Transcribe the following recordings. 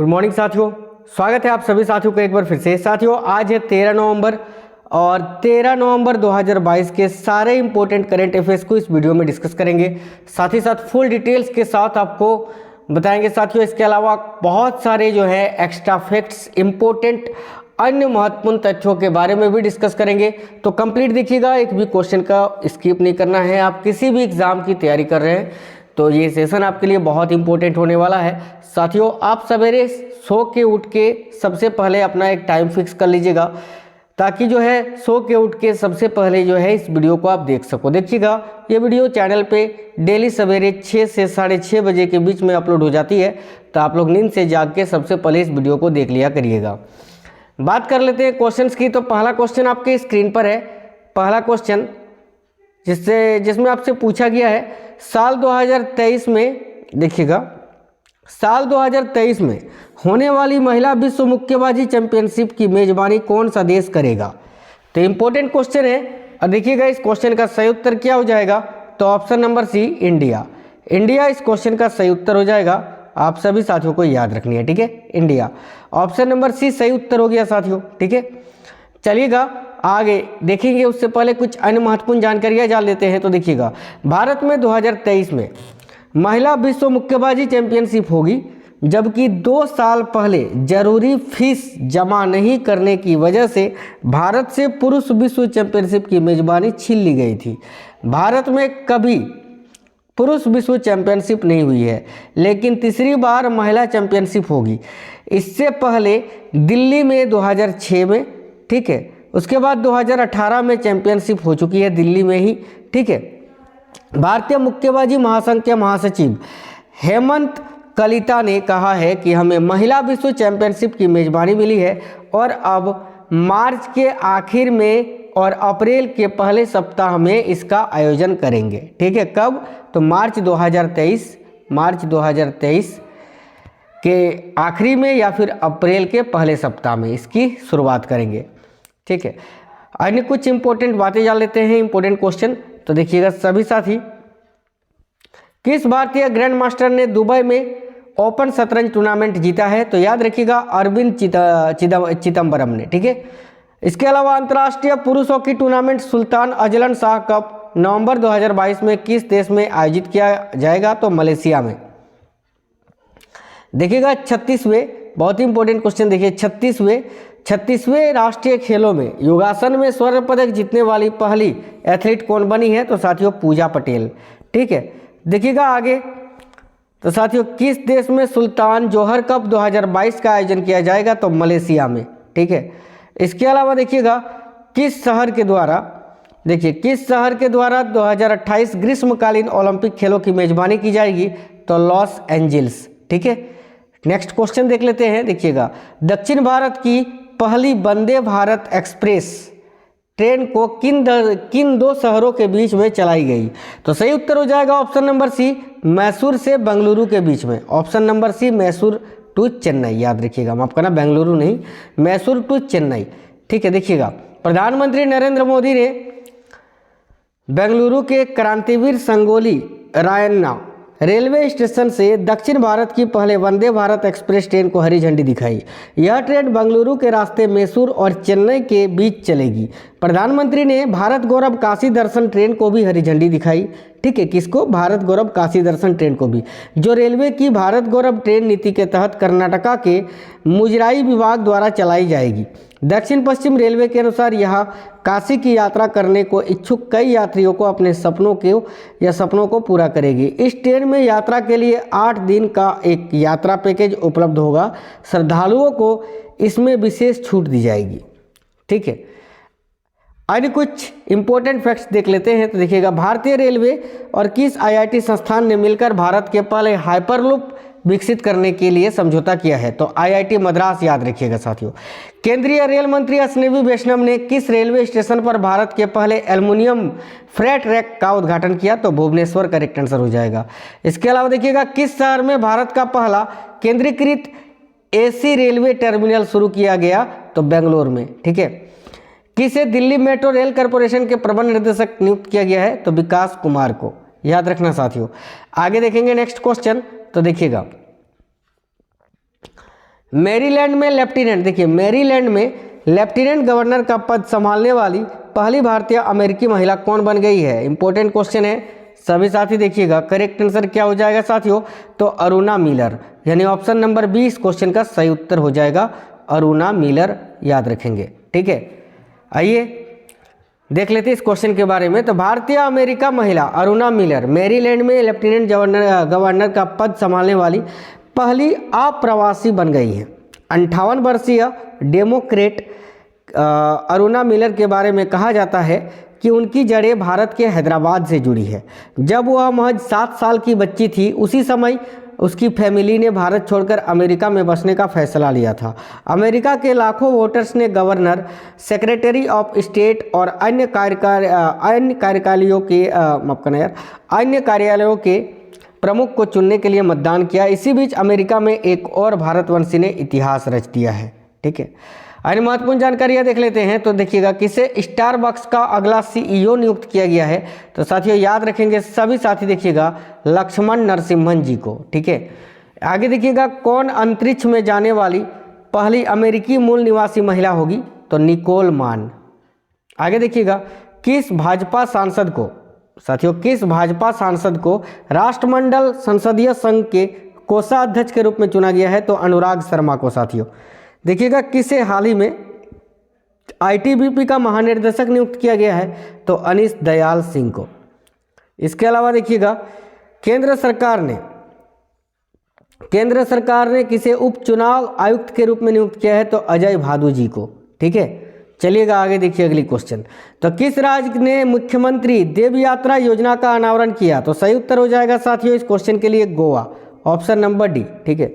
Good morning साथियों, स्वागत है आप सभी साथियों का एक बार फिर से। साथियों आज है 13 नवंबर और 13 नवंबर 2022 के सारे इंपॉर्टेंट करंट अफेयर्स को इस वीडियो में डिस्कस करेंगे। साथ ही साथ फुल डिटेल्स के साथ आपको बताएंगे साथियों। इसके अलावा बहुत सारे जो है एक्स्ट्रा फैक्ट्स, इंपॉर्टेंट अन्य महत्वपूर्ण तथ्यों के बारे में भी डिस्कस करेंगे। तो कंप्लीट देखिएगा, एक भी क्वेश्चन का स्किप नहीं करना है। आप किसी भी एग्जाम की तैयारी कर रहे हैं तो ये सेशन आपके लिए बहुत इंपॉर्टेंट होने वाला है। साथियों आप सवेरे सो के उठ के सबसे पहले अपना एक टाइम फिक्स कर लीजिएगा ताकि जो है सो के उठ के सबसे पहले जो है इस वीडियो को आप देख सको। देखिएगा ये वीडियो चैनल पे डेली सवेरे 6 से 6:30 बजे के बीच में अपलोड हो जाती है, तो आप लोग नींद से जाग के सबसे पहले इस वीडियो को देख लिया करिएगा। बात कर लेते हैं क्वेश्चंस की। तो पहला क्वेश्चन आपके स्क्रीन पर है। पहला क्वेश्चन जिसमें आपसे पूछा गया है साल 2023 में, देखिएगा साल 2023 में होने वाली महिला विश्व मुक्केबाजी चैंपियनशिप की मेजबानी कौन सा देश करेगा। तो इंपॉर्टेंट क्वेश्चन है और देखिएगा इस क्वेश्चन का सही उत्तर क्या हो जाएगा। तो option number C India. India इस क्वेश्चन का सही उत्तर हो जाएगा। आप सभी साथियों को याद रखनी है, ठीक है, इंडिया। ऑप्शन नंबर सी सही उत्तर हो गया साथियों, ठीक है। चलिएगा आगे देखेंगे, उससे पहले कुछ अन्य महत्वपूर्ण जानकारियां जान लेते हैं। तो देखिएगा भारत में 2023 में महिला विश्व मुक्केबाजी चैंपियनशिप होगी, जबकि 2 साल पहले जरूरी फीस जमा नहीं करने की वजह से भारत से पुरुष विश्व चैंपियनशिप की मेजबानी छीन ली गई थी। भारत में कभी पुरुष विश्व चैंपियनशिप नहीं हुई है, लेकिन तीसरी बार महिला चैंपियनशिप होगी। इससे पहले दिल्ली में 2006 में, ठीक है, उसके बाद 2018 में चैंपियनशिप हो चुकी है दिल्ली में ही, ठीक है। भारतीय मुक्केबाजी महासंघ के महासचिव हेमंत कलिता ने कहा है कि हमें महिला विश्व चैंपियनशिप की मेजबानी मिली है और अब मार्च के आखिर में और अप्रैल के पहले सप्ताह में इसका आयोजन करेंगे, ठीक है। कब? तो मार्च 2023 के आखिरी में या फिर अप्रैल के पहले सप्ताह में इसकी शुरुआत करेंगे, ठीक है। अन्य कुछ इंपॉर्टेंट बातें जान लेते हैं, इंपॉर्टेंट क्वेश्चन। तो देखिएगा सभी साथी, किस भारतीय ग्रैंड मास्टर ने दुबई में ओपन शतरंज टूर्नामेंट जीता है। तो याद रखिएगा अरविंद चिदम्बरम ने, ठीक है। इसके अलावा अंतर्राष्ट्रीय पुरुष hockey tournament Sultan Azlan Shah cup नवंबर 2022 में किस देश में आयोजित किया जाएगा। तो मलेशिया में। देखिएगा 36वें, बहुत ही इंपॉर्टेंट क्वेश्चन, देखिए 36वें राष्ट्रीय खेलों में योगासन में स्वर्ण पदक जीतने वाली पहली एथलीट कौन बनी है। तो साथियों पूजा पटेल, ठीक है। देखिएगा आगे, तो साथियों किस देश में सुल्तान जोहर कप 2022 का आयोजन किया जाएगा। तो मलेशिया में, ठीक है। इसके अलावा देखिएगा किस शहर के द्वारा 2028 ग्रीष्मकालीन ओलंपिक खेलों की मेजबानी की जाएगी। तो लॉस एंजल्स, ठीक है। नेक्स्ट क्वेश्चन देख लेते हैं। देखिएगा दक्षिण भारत की पहली वंदे भारत एक्सप्रेस ट्रेन को किन 2 शहरों के बीच में चलाई गई। तो सही उत्तर हो जाएगा ऑप्शन नंबर सी मैसूर से बेंगलुरु के बीच में। Option number C Mysore to Chennai, याद रखिएगा, माफ करना बेंगलुरु नहीं, मैसूर टू चेन्नई, ठीक है। देखिएगा प्रधानमंत्री नरेंद्र मोदी ने बेंगलुरु के क्रांतिवीर संगोली रायन्ना रेलवे स्टेशन से दक्षिण भारत की पहले वंदे भारत एक्सप्रेस ट्रेन को हरी झंडी दिखाई। यह ट्रेन बेंगलुरु के रास्ते मैसूर और चेन्नई के बीच चलेगी। प्रधानमंत्री ने भारत गौरव काशी दर्शन ट्रेन को भी हरी झंडी दिखाई, ठीक है। किसको? भारत गौरव काशी दर्शन ट्रेन को भी, जो रेलवे की भारत गौरव ट्रेन नीति के तहत कर्नाटका के मुजराई विभाग द्वारा चलाई जाएगी। दक्षिण पश्चिम रेलवे के अनुसार यह काशी की यात्रा करने को इच्छुक कई यात्रियों को अपने सपनों को पूरा करेगी। इस ट्रेन में यात्रा के लिए 8 दिन का एक यात्रा पैकेज उपलब्ध होगा। श्रद्धालुओं को इसमें विशेष छूट दी जाएगी, ठीक है। अन्य कुछ इंपॉर्टेंट फैक्ट्स देख लेते हैं। तो देखिएगा भारतीय रेलवे और किस आईआईटी संस्थान ने मिलकर भारत के पहले हाइपरलूप विकसित करने के लिए समझौता किया है। तो आईआईटी मद्रास, याद रखिएगा साथियों। केंद्रीय रेल मंत्री अश्विनी वैष्णव ने किस रेलवे स्टेशन पर भारत के पहले एल्युमिनियम फ्रेट रैक का उद्घाटन किया। तो भुवनेश्वर करेक्ट आंसर हो जाएगा। इसके अलावा देखिएगा किस शहर में भारत का पहला केंद्रीकृत एसी रेलवे टर्मिनल शुरू किया गया। तो बेंगलोर में, ठीक है। किसे दिल्ली मेट्रो रेल कॉर्पोरेशन के प्रबंध निर्देशक नियुक्त किया गया है। तो विकास कुमार को, याद रखना साथियों। आगे देखेंगे नेक्स्ट क्वेश्चन। तो देखिएगा मैरीलैंड में लेफ्टिनेंट, देखिए मैरीलैंड में लेफ्टिनेंट गवर्नर का पद संभालने वाली पहली भारतीय अमेरिकी महिला कौन बन गई है? इंपॉर्टेंट क्वेश्चन है, सभी साथी देखिएगा। करेक्ट आंसर क्या हो जाएगा साथियों? तो अरुणा मिलर, यानी ऑप्शन नंबर 20 क्वेश्चन का सही उत्तर हो जाएगा अरुणा मिलर, याद रखेंगे। ठीक है, आइए देख लेते हैं इस क्वेश्चन के बारे में। तो भारतीय अमेरिका महिला अरुणा मिलर मैरीलैंड में लेफ्टिनेंट गवर्नर का पद संभालने वाली पहली अप्रवासी बन गई है। 58 वर्षीय डेमोक्रेट अरुणा मिलर के बारे में कहा जाता है कि उनकी जड़ें भारत के हैदराबाद से जुड़ी है। जब वह महज 7 साल की बच्ची थी, उसी समय उसकी फैमिली ने भारत छोड़कर अमेरिका में बसने का फैसला लिया था। अमेरिका के लाखों वोटर्स ने गवर्नर, सेक्रेटरी ऑफ स्टेट और अन्य कार्यालयों के प्रमुख को चुनने के लिए मतदान किया। इसी बीच अमेरिका में एक और भारतवंशी ने इतिहास रच दिया है। ठीक है, अन्य महत्वपूर्ण जानकारियां देख लेते हैं। तो देखिएगा, किसे स्टारबक्स का अगला सीईओ नियुक्त किया गया है? तो साथियों याद रखेंगे सभी साथी, देखिएगा लक्ष्मण नरसिम्हन जी को। ठीक है, आगे देखिएगा, कौन अंतरिक्ष में जाने वाली पहली अमेरिकी मूल निवासी महिला होगी? तो निकोल मान। आगे देखिएगा, किस भाजपा सांसद को, साथियों किस भाजपा सांसद को राष्ट्रमंडल संसदीय संघ के कोषाध्यक्ष के रूप में चुना गया है? तो अनुराग शर्मा को। साथियों देखिएगा, किसे हाल ही में आईटीबीपी का महानिर्देशक नियुक्त किया गया है? तो अनीश दयाल सिंह को। इसके अलावा देखिएगा, केंद्र सरकार ने किसे उपचुनाव आयुक्त के रूप में नियुक्त किया है? तो अजय भादु जी को। ठीक है, चलिएगा आगे देखिए अगली क्वेश्चन। तो किस राज्य ने मुख्यमंत्री देव यात्रा योजना का अनावरण किया? तो सही उत्तर हो जाएगा साथियों इस क्वेश्चन के लिए गोवा, ऑप्शन नंबर डी। ठीक है,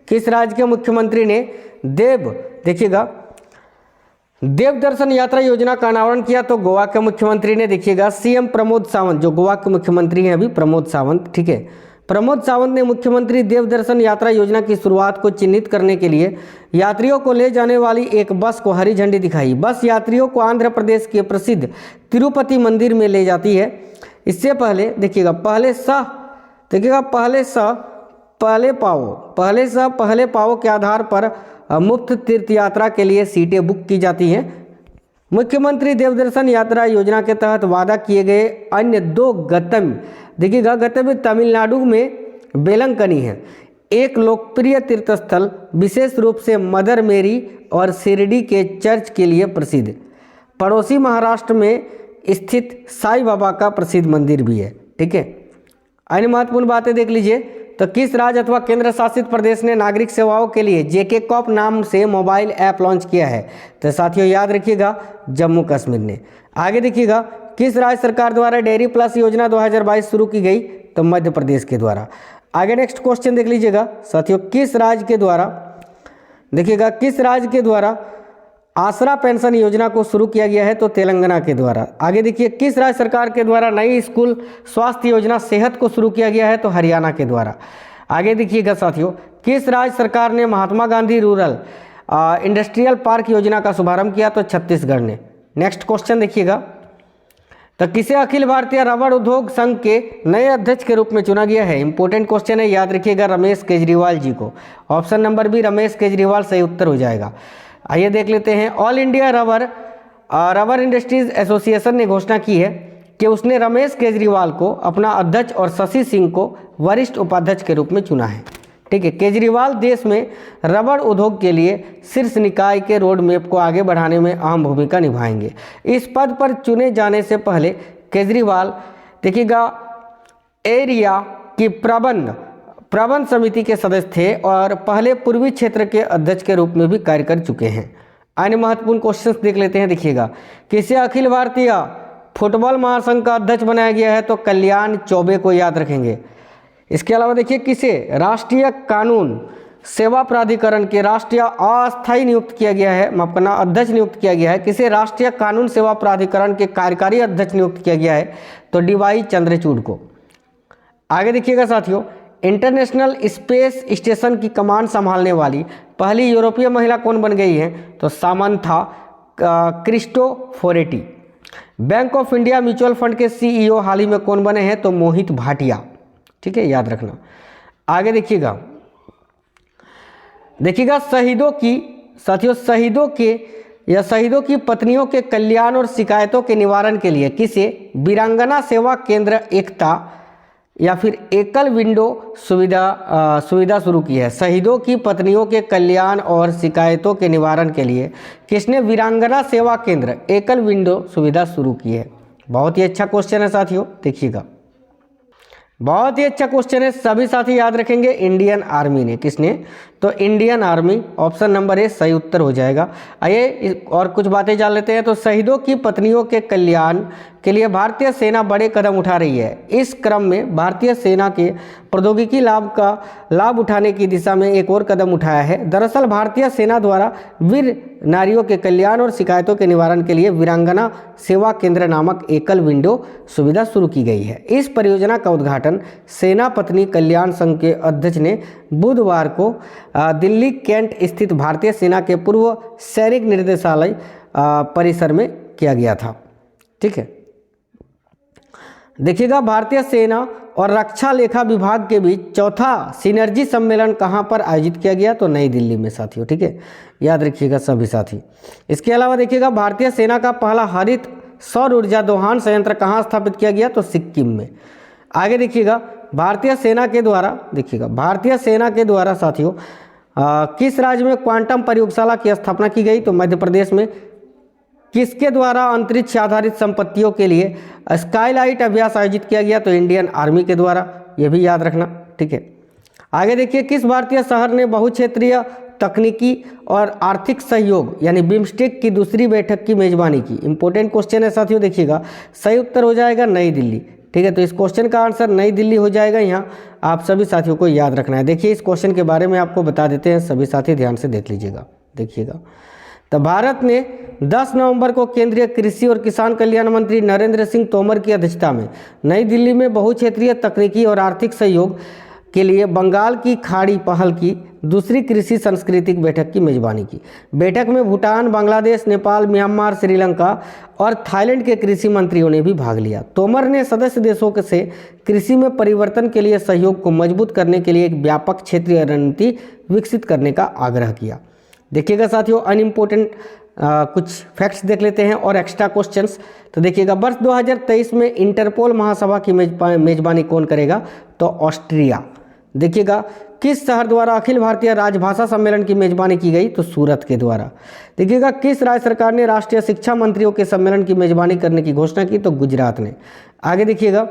किस राज्य के मुख्यमंत्री ने देखिएगा देव दर्शन यात्रा योजना का अनावरण किया? तो गोवा के मुख्यमंत्री ने, देखिएगा सीएम प्रमोद सावंत, जो गोवा के मुख्यमंत्री हैं अभी, प्रमोद सावंत। ठीक है, प्रमोद सावंत ने मुख्यमंत्री देव दर्शन यात्रा योजना की शुरुआत को चिन्हित करने के लिए यात्रियों को ले जाने वाली एक बस को हरी झंडी दिखाई। बस यात्रियों को आंध्र प्रदेश के प्रसिद्ध तिरुपति मंदिर में ले जाती है। इससे पहले देखिएगा, पहले पाओ के आधार पर मुफ्त तीर्थ यात्रा के लिए सीटें बुक की जाती हैं। मुख्यमंत्री देवदर्शन यात्रा योजना के तहत वादा किए गए अन्य 2 गंतव्य, देखिएगा गंतव्य तमिलनाडु में बेलंकनी है, एक लोकप्रिय तीर्थस्थल विशेष रूप से मदर मेरी और शिरडी के चर्च के लिए प्रसिद्ध। पड़ोसी महाराष्ट्र में स्थित साईं बाबा का प्रसिद्ध मंदिर भी है। ठीक है, अन्य महत्वपूर्ण बातें देख लीजिए। तो किस राज्य अथवा केंद्र शासित प्रदेश ने नागरिक सेवाओं के लिए जेके कॉप नाम से मोबाइल ऐप लॉन्च किया है? तो साथियों याद रखिएगा जम्मू कश्मीर ने। आगे देखिएगा, किस राज्य सरकार द्वारा डेयरी प्लस योजना 2022 शुरू की गई? तो मध्य प्रदेश के द्वारा। आगे नेक्स्ट क्वेश्चन देख लीजिएगा साथियों, किस राज्य के द्वारा आसरा पेंशन योजना को शुरू किया गया है? तो तेलंगाना के द्वारा। आगे देखिए, किस राज्य सरकार के द्वारा नई स्कूल स्वास्थ्य योजना सेहत को शुरू किया गया है? तो हरियाणा के द्वारा। आगे देखिएगा साथियों, किस राज्य सरकार ने Mahatma Gandhi rural industrial park योजना का शुभारंभ किया? तो छत्तीसगढ़ ने। नेक्स्ट क्वेश्चन देखिएगा, तो किसे अखिल भारतीय रबड़ उद्योग संघ के नए अध्यक्ष के रूप में चुना गया है? इंपॉर्टेंट क्वेश्चन है, याद रखिएगा रमेश केजरीवाल जी को। Option number B Ramesh Kejriwal सही उत्तर हो जाएगा। आइए देख लेते हैं, All India Rubber Industries Association ने घोषणा की है कि उसने रमेश केजरीवाल को अपना अध्यक्ष और शशि सिंह को वरिष्ठ उपाध्यक्ष के रूप में चुना है। ठीक है, केजरीवाल देश में रबड़ उद्योग के लिए शीर्ष निकाय के रोड मैप को आगे बढ़ाने में अहम भूमिका निभाएंगे। इस पद पर चुने जाने से पहले केजरीवाल देखिएगा एरिया की प्रबंध समिति के सदस्य थे और पहले पूर्वी क्षेत्र के अध्यक्ष के रूप में भी कार्य कर चुके हैं। अन्य महत्वपूर्ण क्वेश्चंस देख लेते हैं। देखिएगा, किसे अखिल भारतीय फुटबॉल महासंघ का अध्यक्ष बनाया गया है? तो कल्याण चौबे को, याद रखेंगे। इसके अलावा देखिए, किसे राष्ट्रीय कानून सेवा प्राधिकरण के राष्ट्रीय अस्थायी नियुक्त किया गया है, अध्यक्ष नियुक्त किया गया है? किसे राष्ट्रीय कानून सेवा प्राधिकरण के कार्यकारी अध्यक्ष नियुक्त किया गया है? तो डीवाई चंद्रचूड़ को। आगे देखिएगा साथियों, इंटरनेशनल स्पेस स्टेशन की कमान संभालने वाली पहली यूरोपीय महिला कौन बन गई है? तो Samantha Cristoforetti. Bank of India mutual fund के सीईओ हाल ही में कौन बने हैं? तो मोहित भाटिया। ठीक है, याद रखना। आगे देखिएगा, देखिएगा शहीदों की पत्नियों के कल्याण और शिकायतों के निवारण के लिए किसे वीरांगना सेवा केंद्र एकता या फिर एकल विंडो सुविधा शुरू की है। शहीदों की पत्नियों के कल्याण और शिकायतों के निवारण के लिए किसने वीरांगना सेवा केंद्र एकल विंडो सुविधा शुरू की है। बहुत ही अच्छा क्वेश्चन है साथियों, देखिएगा बहुत ही अच्छा क्वेश्चन है, सभी साथी याद रखेंगे। इंडियन आर्मी ने, किसने, तो Indian army, option number A सही उत्तर हो जाएगा। आइए और कुछ बातें जान लेते हैं। तो शहीदों की पत्नियों के कल्याण के लिए भारतीय सेना बड़े कदम उठा रही है। इस क्रम में भारतीय सेना के प्रौद्योगिकी लाभ उठाने की दिशा में एक और कदम उठाया है। दरअसल भारतीय सेना द्वारा वीर नारियों के कल्याण और शिकायतों के निवारण के लिए वीरांगना सेवा केंद्र नामक एकल विंडो सुविधा शुरू की गई है। इस परियोजना का उद्घाटन सेना पत्नी कल्याण संघ के अध्यक्ष ने बुधवार को दिल्ली कैंट स्थित भारतीय सेना के पूर्व सैनिक निर्देशालय परिसर में किया गया था। ठीक है, देखिएगा भारतीय सेना और रक्षा लेखा विभाग के बीच चौथा सिनर्जी सम्मेलन कहां पर आयोजित किया गया, तो नई दिल्ली में साथियों। ठीक है, याद रखिएगा सभी साथी। इसके अलावा देखिएगा भारतीय सेना का पहला हरित सौर ऊर्जा दोहन संयंत्र कहां स्थापित किया गया, तो सिक्किम में। आगे देखिएगा भारतीय सेना के द्वारा साथियों किस राज्य में क्वांटम प्रयोगशाला की स्थापना की गई, तो मध्य प्रदेश में। किसके द्वारा अंतरिक्ष आधारित संपत्तियों के लिए स्काईलाइट अभ्यास आयोजित किया गया, तो इंडियन आर्मी के द्वारा, ये भी याद रखना। ठीक है, आगे देखिए किस भारतीय शहर ने बहुक्षेत्रीय तकनीकी और आर्थिक सहयोग यानी बिम्स्टेक की दूसरी बैठक की मेजबानी की। इंपॉर्टेंट क्वेश्चन है साथियों, देखिएगा सही उत्तर हो जाएगा नई दिल्ली। ठीक है, तो इस क्वेश्चन का आंसर नई दिल्ली हो जाएगा। यहाँ आप सभी साथियों को याद रखना है। देखिए इस क्वेश्चन के बारे में आपको बता देते हैं, सभी साथी ध्यान से देख लीजिएगा। देखिएगा तो भारत ने 10 नवंबर को केंद्रीय कृषि और किसान कल्याण मंत्री नरेंद्र सिंह तोमर की अध्यक्षता में नई दिल्ली में बहुक्षेत्रीय तकनीकी और आर्थिक सहयोग के लिए बंगाल की खाड़ी पहल की दूसरी कृषि सांस्कृतिक बैठक की मेजबानी की। बैठक में भूटान, बांग्लादेश, नेपाल, म्यांमार, श्रीलंका और थाईलैंड के कृषि मंत्रियों ने भी भाग लिया। तोमर ने सदस्य देशों से कृषि में परिवर्तन के लिए सहयोग को मजबूत करने के लिए एक व्यापक क्षेत्रीय रणनीति विकसित करने का आग्रह किया। देखिएगा साथियों अनइम्पोर्टेंट कुछ फैक्ट्स देख लेते हैं और एक्स्ट्रा क्वेश्चंस। तो देखिएगा वर्ष 2023 में इंटरपोल महासभा की मेजबानी कौन करेगा, तो ऑस्ट्रिया। देखिएगा किस शहर द्वारा अखिल भारतीय राजभाषा सम्मेलन की मेजबानी की गई, तो सूरत के द्वारा। देखिएगा किस राज्य सरकार ने राष्ट्रीय शिक्षा मंत्रियों के सम्मेलन की मेजबानी करने की घोषणा की, तो गुजरात ने। आगे देखिएगा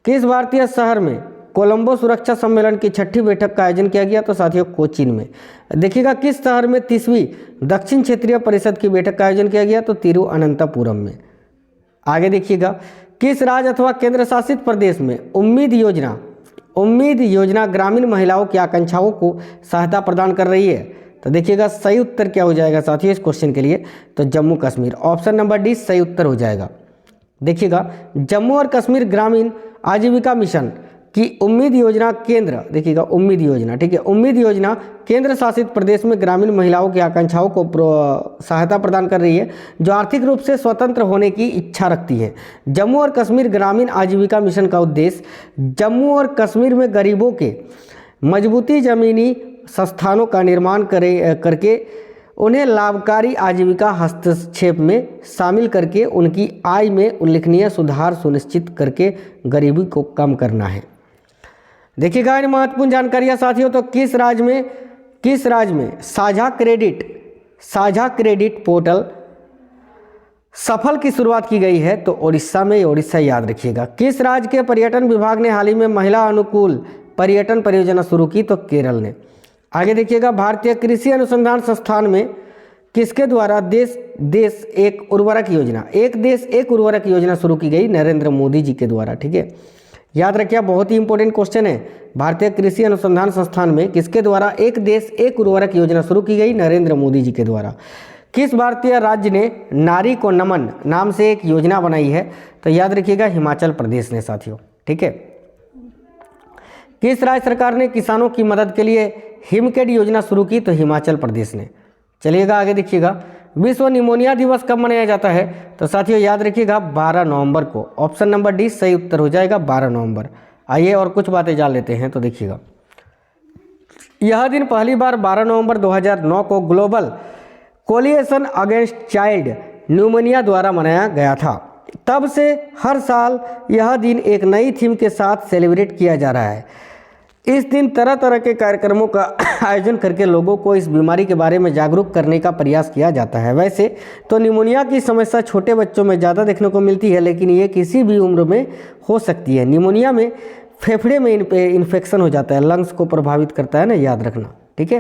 किस भारतीय शहर में कोलंबो सुरक्षा सम्मेलन की 6ठी बैठक का आयोजन किया गया, तो साथियों कोचीन में। देखिएगा किस शहर में 30वीं दक्षिण क्षेत्रीय परिषद की बैठक का आयोजन किया गया, तो तिरुअनंतपुरम में। आगे देखिएगा किस राज्य अथवा केंद्र शासित प्रदेश में उम्मीद योजना ग्रामीण महिलाओं की आकांक्षाओं को सहायता प्रदान कर रही है, तो देखिएगा सही उत्तर क्या हो जाएगा साथियों इस क्वेश्चन के लिए, तो Jammu Kashmir, option number D सही उत्तर हो जाएगा। देखिएगा जम्मू और कश्मीर ग्रामीण आजीविका मिशन कि उम्मीद योजना केंद्र, देखिएगा उम्मीद योजना, ठीक है, उम्मीद योजना केंद्र शासित प्रदेश में ग्रामीण महिलाओं की आकांक्षाओं को सहायता प्रदान कर रही है जो आर्थिक रूप से स्वतंत्र होने की इच्छा रखती है। जम्मू और कश्मीर ग्रामीण आजीविका मिशन का उद्देश्य जम्मू और कश्मीर में गरीबों के मजबूती जमीनी संस्थानों का निर्माण करके उन्हें लाभकारी आजीविका हस्तक्षेप में शामिल करके उनकी आय में उल्लेखनीय सुधार सुनिश्चित करके गरीबी को कम करना है। देखिएगा इन महत्वपूर्ण जानकारियां साथियों, तो किस राज्य में साझा क्रेडिट पोर्टल सफल की शुरुआत की गई है, तो ओडिशा में, ओडिशा याद रखिएगा। किस राज्य के पर्यटन विभाग ने हाल ही में महिला अनुकूल पर्यटन परियोजना शुरू की, तो केरल ने। आगे देखिएगा भारतीय कृषि अनुसंधान संस्थान में किसके द्वारा देश एक उर्वरक योजना शुरू की गई, नरेंद्र मोदी जी के द्वारा। ठीक है, याद रखिए बहुत ही इंपॉर्टेंट क्वेश्चन है। भारतीय कृषि अनुसंधान संस्थान में किसके द्वारा एक देश एक उर्वरक योजना शुरू की गई, नरेंद्र मोदी जी के द्वारा। किस भारतीय राज्य ने नारी को नमन नाम से एक योजना बनाई है, तो याद रखिएगा हिमाचल प्रदेश ने साथियों। ठीक है, किस राज्य सरकार ने किसानों की मदद के लिए हिमकेट योजना शुरू की, तो हिमाचल प्रदेश ने। चलिएगा आगे देखिएगा विश्व निमोनिया दिवस कब मनाया जाता है, तो साथियों याद रखिएगा 12 नवंबर को, ऑप्शन नंबर डी सही उत्तर हो जाएगा 12 नवंबर। आइए और कुछ बातें जान लेते हैं। तो देखिएगा यह दिन पहली बार 12 नवंबर 2009 को global coalition against child pneumonia द्वारा मनाया गया था। तब से हर साल यह दिन एक नई थीम के साथ सेलिब्रेट किया जा रहा है। इस दिन तरह तरह के कार्यक्रमों का आयोजन करके लोगों को इस बीमारी के बारे में जागरूक करने का प्रयास किया जाता है। वैसे तो निमोनिया की समस्या छोटे बच्चों में ज़्यादा देखने को मिलती है, लेकिन ये किसी भी उम्र में हो सकती है। निमोनिया में फेफड़े में इन्फेक्शन हो जाता है, लंग्स को प्रभावित करता है ना, याद रखना, ठीक है।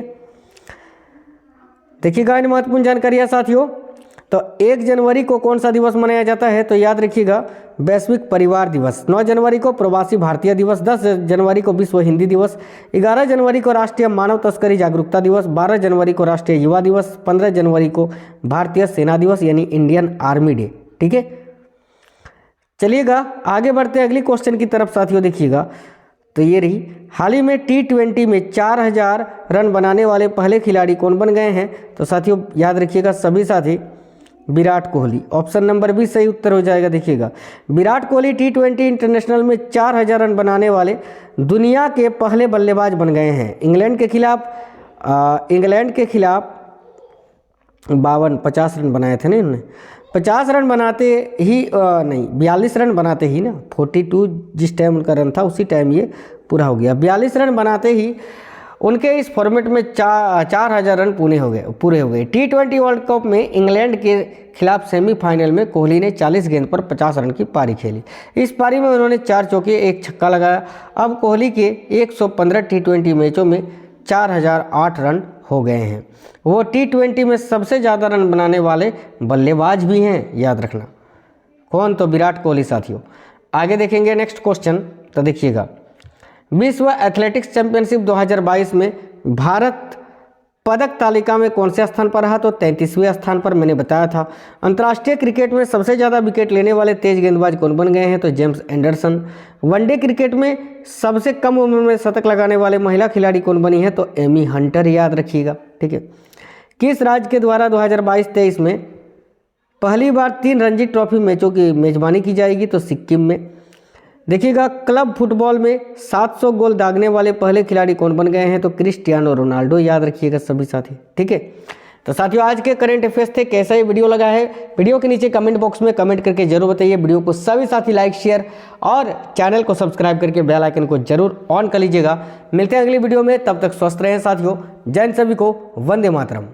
देखिएगा इन महत्वपूर्ण जानकारियाँ साथियों। तो 1 जनवरी को कौन सा दिवस मनाया जाता है, तो याद रखिएगा वैश्विक परिवार दिवस। 9 जनवरी को प्रवासी भारतीय दिवस, 10 जनवरी को विश्व हिंदी दिवस, 11 जनवरी को राष्ट्रीय मानव तस्करी जागरूकता दिवस, 12 जनवरी को राष्ट्रीय युवा दिवस, 15 जनवरी को भारतीय सेना दिवस यानी इंडियन आर्मी डे, ठीक है। चलिएगा आगे बढ़ते हैं अगली क्वेश्चन की तरफ साथियों। देखिएगा तो ये रही, हाल ही में T20 में 4000 रन बनाने वाले पहले खिलाड़ी कौन बन गए हैं, तो साथियों याद रखिएगा सभी साथी Virat Kohli. Option number B सही उत्तर हो जाएगा। देखिएगा विराट कोहली T20 इंटरनेशनल में 4000 रन बनाने वाले दुनिया के पहले बल्लेबाज बन गए हैं। इंग्लैंड के खिलाफ 50 रन बनाए थे ना इन्होंने, 50 रन बनाते ही 42 रन बनाते ही ना, 42 जिस टाइम उनका रन था उसी टाइम ये पूरा हो गया। 42 रन बनाते ही उनके इस फॉर्मेट में 4000 रन पूरे हो गए। T20 वर्ल्ड कप में इंग्लैंड के खिलाफ सेमीफाइनल में कोहली ने 40 गेंद पर 50 रन की पारी खेली। इस पारी में उन्होंने 4 चौके 1 छक्का लगाया। अब कोहली के 115 T20 मैचों में 4008 रन हो गए हैं। वो T20 में सबसे ज़्यादा रन बनाने वाले बल्लेबाज भी हैं, याद रखना। कौन, तो विराट कोहली साथियों। आगे देखेंगे नेक्स्ट क्वेश्चन। तो देखिएगा विश्व एथलेटिक्स चैंपियनशिप 2022 में भारत पदक तालिका में कौन से स्थान पर रहा, तो 33वें स्थान पर, मैंने बताया था। अंतर्राष्ट्रीय क्रिकेट में सबसे ज़्यादा विकेट लेने वाले तेज गेंदबाज कौन बन गए हैं, तो जेम्स एंडरसन। वनडे क्रिकेट में सबसे कम उम्र में शतक लगाने वाले महिला खिलाड़ी कौन बनी है, तो एमी हंटर, याद रखिएगा, ठीक है। किस राज्य के द्वारा 2022-23 में पहली बार 3 रणजी ट्रॉफी मैचों की मेजबानी की जाएगी, तो सिक्किम में। देखिएगा क्लब फुटबॉल में 700 गोल दागने वाले पहले खिलाड़ी कौन बन गए हैं, तो क्रिस्टियानो रोनाल्डो, याद रखिएगा सभी साथी, ठीक है। तो साथियों आज के करंट अफेयर्स थे। कैसा ये वीडियो लगा है, वीडियो के नीचे कमेंट बॉक्स में कमेंट करके जरूर बताइए। वीडियो को सभी साथी लाइक शेयर और चैनल को सब्सक्राइब करके बेल आइकन को जरूर ऑन कर लीजिएगा। मिलते हैं अगली वीडियो में, तब तक स्वस्थ रहें साथियों। जय हिंद सभी को, वंदे मातरम।